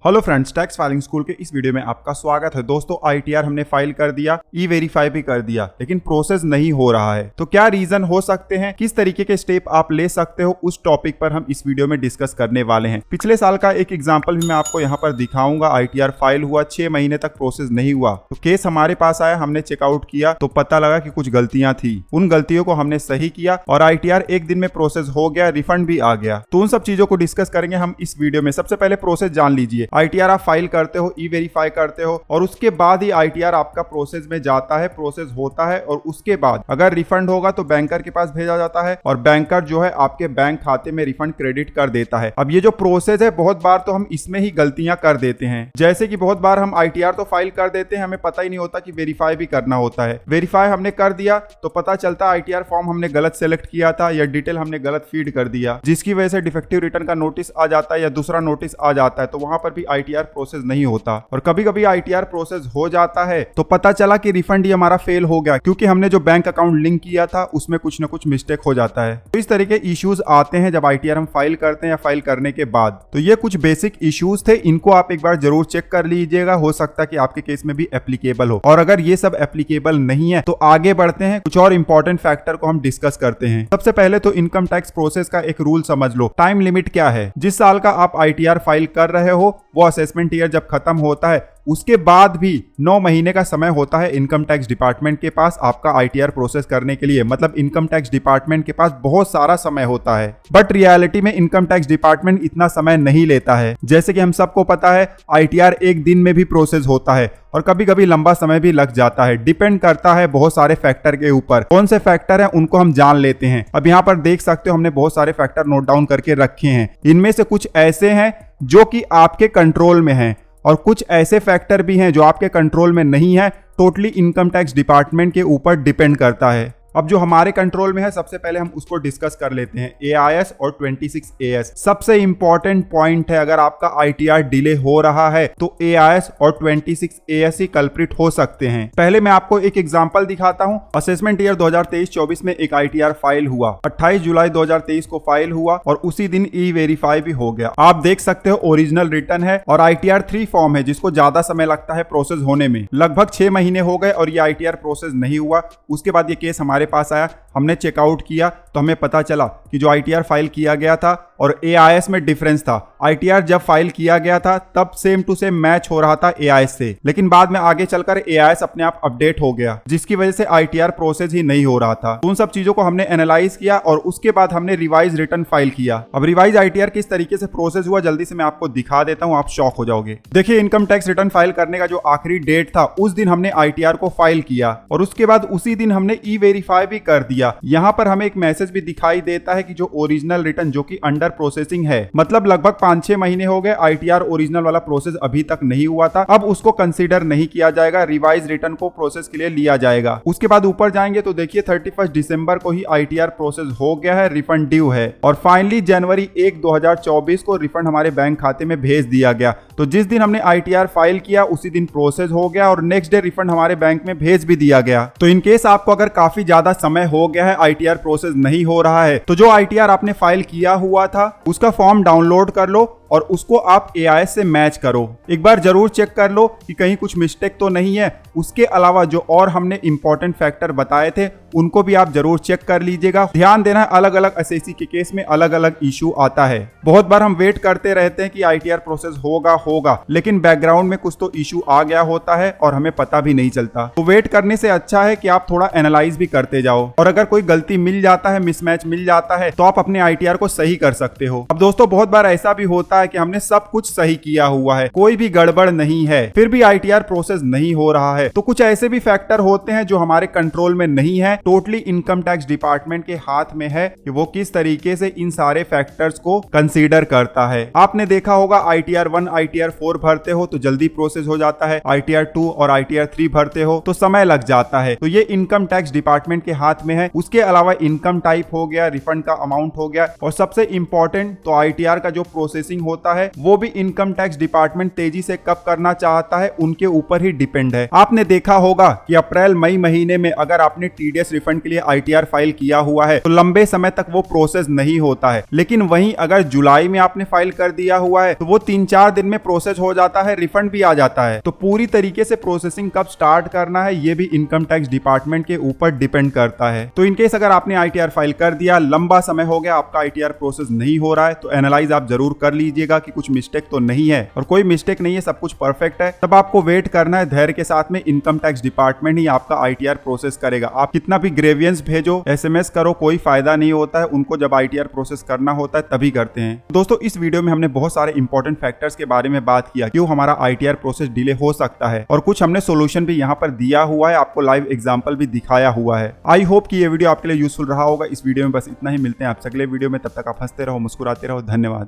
Hello friends, tax filing school के इस video में आपका स्वागत है। दोस्तों, आईटीआर हमने फाइल कर दिया, ई वेरीफाई भी कर दिया, लेकिन प्रोसेस नहीं हो रहा है। तो क्या रीजन हो सकते हैं, किस तरीके के स्टेप आप ले सकते हो, उस टॉपिक पर हम इस वीडियो में डिस्कस करने वाले हैं। पिछले साल का एक एग्जांपल भी मैं आपको यहाँ पर दिखाऊंगा। आईटीआर फाइल हुआ, 6 महीने तक प्रोसेस नहीं हुआ, तो केस हमारे पास आया, हमने चेकआउट किया तो पता लगा कि कुछ गलतियां थी। उन गलतियों को हमने सही किया और आईटीआर एक दिन में प्रोसेस हो गया, रिफंड भी आ गया। तो उन सब चीजों को डिस्कस करेंगे हम इस वीडियो में। सबसे पहले प्रोसेस जान लीजिए। आईटीआर आप फाइल करते हो, ई वेरीफाई करते हो और उसके बाद ही आईटीआर आपका प्रोसेस में जाता है, प्रोसेस होता है और उसके बाद अगर रिफंड होगा तो बैंकर के पास भेजा जाता है और बैंकर जो है आपके बैंक खाते में रिफंड क्रेडिट कर देता है। अब ये जो प्रोसेस है, बहुत बार तो हम इसमें ही गलतियां कर देते हैं। जैसे कि बहुत बार हम आईटीआर तो फाइल कर देते हैं, हमें पता ही नहीं होता कि वेरीफाई भी करना होता है। वेरीफाई हमने कर दिया तो पता चलता है आईटीआर फॉर्म हमने गलत सेलेक्ट किया था या डिटेल हमने गलत फीड कर दिया, जिसकी वजह से डिफेक्टिव रिटर्न का नोटिस आ जाता है या दूसरा नोटिस आ जाता है। तो वहां पर भी आईटीआर प्रोसेस नहीं होता। और कभी कभी आईटीआर प्रोसेस हो जाता है तो पता चला कि रिफंड ही हमारा फेल हो गया, क्योंकि हमने जो बैंक अकाउंट लिंक किया था उसमें कुछ ना कुछ मिस्टेक हो जाता है। तो इस तरह के इश्यूज आते हैं जब आईटीआर हम फाइल करते हैं या फाइल करने के बाद। तो ये कुछ बेसिक इश्यूज थे, इनको आप एक बार जरूर चेक कर लीजिएगा, हो सकता है कि आपके केस में भी एप्लीकेबल हो। और अगर ये सब एप्लीकेबल नहीं है तो आगे बढ़ते हैं, कुछ और इंपॉर्टेंट फैक्टर को हम डिस्कस करते हैं। सबसे पहले तो इनकम टैक्स प्रोसेस का एक रूल समझ लो। टाइम लिमिट क्या है? जिस साल का आप आईटीआर फाइल कर रहे हो, वो असेसमेंट ईयर जब खत्म होता है उसके बाद भी 9 महीने का समय होता है इनकम टैक्स डिपार्टमेंट के पास आपका आईटीआर प्रोसेस करने के लिए। मतलब इनकम टैक्स डिपार्टमेंट के पास बहुत सारा समय होता है, बट रियलिटी में इनकम टैक्स डिपार्टमेंट इतना समय नहीं लेता है। जैसे कि हम सबको पता है, आईटीआर एक दिन में भी प्रोसेस होता है और कभी कभी लंबा समय भी लग जाता है। डिपेंड करता है बहुत सारे फैक्टर के ऊपर। कौन से फैक्टर हैं उनको हम जान लेते हैं। अब यहाँ पर देख सकते हो, हमने बहुत सारे फैक्टर नोट डाउन करके रखे हैं। इनमें से कुछ ऐसे हैं जो कि आपके कंट्रोल में हैं और कुछ ऐसे फैक्टर भी हैं जो आपके कंट्रोल में नहीं है। टोटली इनकम टैक्स डिपार्टमेंट के ऊपर डिपेंड करता है। अब जो हमारे कंट्रोल में है, सबसे पहले हम उसको डिस्कस कर लेते हैं। एआईएस और 26AS सबसे इंपॉर्टेंट पॉइंट है। अगर आपका आईटीआर डिले हो रहा है तो एआईएस और 26AS ही कल्प्रिट हो सकते हैं। पहले मैं आपको एक एग्जांपल दिखाता हूं। असेसमेंट ईयर 2023-24 में एक आईटीआर फाइल हुआ, 28 जुलाई 2023 को फाइल हुआ और उसी दिन ई वेरीफाई भी हो गया। आप देख सकते हो ओरिजिनल रिटर्न है और आईटीआर 3 फॉर्म है, जिसको ज्यादा समय लगता है प्रोसेस होने में। लगभग 6 महीने हो गए और ये आईटीआर प्रोसेस नहीं हुआ। उसके बाद ये केस हमारे पास आया, हमने चेकआउट किया तो हमें पता चला कि जो आईटीआर फाइल किया गया था और एआईएस में डिफरेंस था। आईटीआर जब फाइल किया गया था तब सेम टू सेम मैच हो रहा था एआईएस से, लेकिन बाद में आगे चलकर एआईएस अपने आप अपडेट हो गया, जिसकी वजह से आईटीआर प्रोसेस ही नहीं हो रहा था। उन सब चीजों को हमने एनालाइज किया और उसके बाद हमने रिवाइज रिटर्न फाइल किया। अब रिवाइज आईटीआर किस तरीके से प्रोसेस हुआ, जल्दी से मैं आपको दिखा देता हूँ, आप शॉक हो जाओगे। देखिए, इनकम टैक्स रिटर्न फाइल करने का जो आखिरी डेट था, उस दिन हमने आईटीआर को फाइल किया और उसके बाद उसी दिन हमने ई वेरीफाई भी कर दिया। यहाँ पर हमें एक मैसेज भी दिखाई देता है कि जो ओरिजिनल रिटर्न जो कि अंडर प्रोसेसिंग है, मतलब लगभग 5-6 महीने हो गए, आईटीआर ओरिजिनल वाला प्रोसेस अभी तक नहीं हुआ था। अब उसको कंसीडर नहीं किया जाएगा, रिवाइज रिटर्न को प्रोसेस के लिए लिया जाएगा। उसके बाद ऊपर जाएंगे तो देखिए 31 दिसंबर को ही आईटीआर प्रोसेस हो गया है, रिफंड ड्यू है और फाइनली जनवरी 1, 2024 को रिफंड हमारे बैंक खाते में भेज दिया गया। तो जिस दिन हमने आईटीआर फाइल किया उसी दिन प्रोसेस हो गया और नेक्स्ट डे रिफंड हमारे बैंक में भेज भी दिया गया। तो इनकेस आपको अगर काफी ज्यादा समय हो गया है, आईटीआर प्रोसेस नहीं हो रहा है, तो जो आईटीआर आपने फाइल किया हुआ था उसका फॉर्म डाउनलोड कर लो और उसको आप एआईएस से मैच करो। एक बार जरूर चेक कर लो कि कहीं कुछ मिस्टेक तो नहीं है। उसके अलावा जो और हमने इंपॉर्टेंट फैक्टर बताए थे उनको भी आप जरूर चेक कर लीजिएगा। ध्यान देना, अलग अलग एसएससी के केस में अलग अलग इशू आता है। बहुत बार हम वेट करते रहते हैं कि आईटीआर प्रोसेस होगा, लेकिन बैकग्राउंड में कुछ तो इशू आ गया होता है और हमें पता भी नहीं चलता। तो वेट करने से अच्छा है कि आप थोड़ा एनालाइज भी करते जाओ और अगर कोई गलती मिल जाता है, मिसमैच मिल जाता है, तो आप अपने आईटीआर को सही कर सकते हो। अब दोस्तों, बहुत बार ऐसा भी होता है कि हमने सब कुछ सही किया हुआ है, कोई भी गड़बड़ नहीं है, फिर भी आईटीआर प्रोसेस नहीं हो रहा है। तो कुछ ऐसे भी फैक्टर होते हैं जो हमारे कंट्रोल में नहीं है। टोटली इनकम टैक्स डिपार्टमेंट के हाथ में है कि वो किस तरीके से इन सारे फैक्टर्स को कंसीडर करता है। आपने देखा होगा, आईटीआर 1, आईटीआर 4 भरते हो तो जल्दी प्रोसेस हो जाता है, आईटीआर 2 और आईटीआर 3 भरते हो तो समय लग जाता है। तो ये इनकम टैक्स डिपार्टमेंट के हाथ में है। उसके अलावा इनकम टाइप हो गया, रिफंड का अमाउंट हो गया और सबसे इंपॉर्टेंट तो आईटीआर का जो प्रोसेसिंग होता है वो भी इनकम टैक्स डिपार्टमेंट तेजी से कब करना चाहता है उनके ऊपर ही डिपेंड है। आपने देखा होगा कि अप्रैल मई महीने में अगर आपने टीडीएस रिफंड के लिए आईटीआर फाइल किया हुआ है तो लंबे समय तक वो प्रोसेस नहीं होता है, लेकिन वहीं अगर जुलाई में आपने फाइल कर दिया हुआ है तो वो 3-4 दिन में प्रोसेस हो जाता है, रिफंड भी आ जाता है। तो पूरी तरीके से प्रोसेसिंग कब स्टार्ट करना है ये भी इनकम टैक्स डिपार्टमेंट के ऊपर डिपेंड करता है। तो इनकेस अगर आपने आईटीआर फाइल कर दिया, लंबा समय हो गया, आपका आईटीआर प्रोसेस नहीं हो रहा है, तो एनालाइज आप जरूर कर लीजिएगा कि कुछ मिस्टेक तो नहीं है, और कोई मिस्टेक नहीं है, सब कुछ परफेक्ट है। तब आपको वेट करना है धैर्य के साथ में, इनकम टैक्स डिपार्टमेंट ही आपका आईटीआर प्रोसेस करेगा। आप कितना भी ग्रेवियंस भेजो, एसएमएस करो, कोई फायदा नहीं होता है। उनको जब आईटीआर प्रोसेस करना होता है तभी करते हैं। दोस्तों इस वीडियो में हमने बहुत सारे इंपॉर्टेंट फैक्टर्स के बारे में बात किया, क्यों हमारा आईटीआर प्रोसेस डिले हो सकता है, और कुछ हमने सोल्यूशन भी यहाँ पर दिया हुआ है, आपको लाइव एग्जांपल भी दिखाया हुआ है। आई होप कि ये वीडियो आपके लिए यूजफुल रहा होगा। इस वीडियो में बस इतना ही, मिलते हैं आपसे अगले वीडियो में, तब तक आप हंसते रहो, मुस्कुराते रहो। धन्यवाद।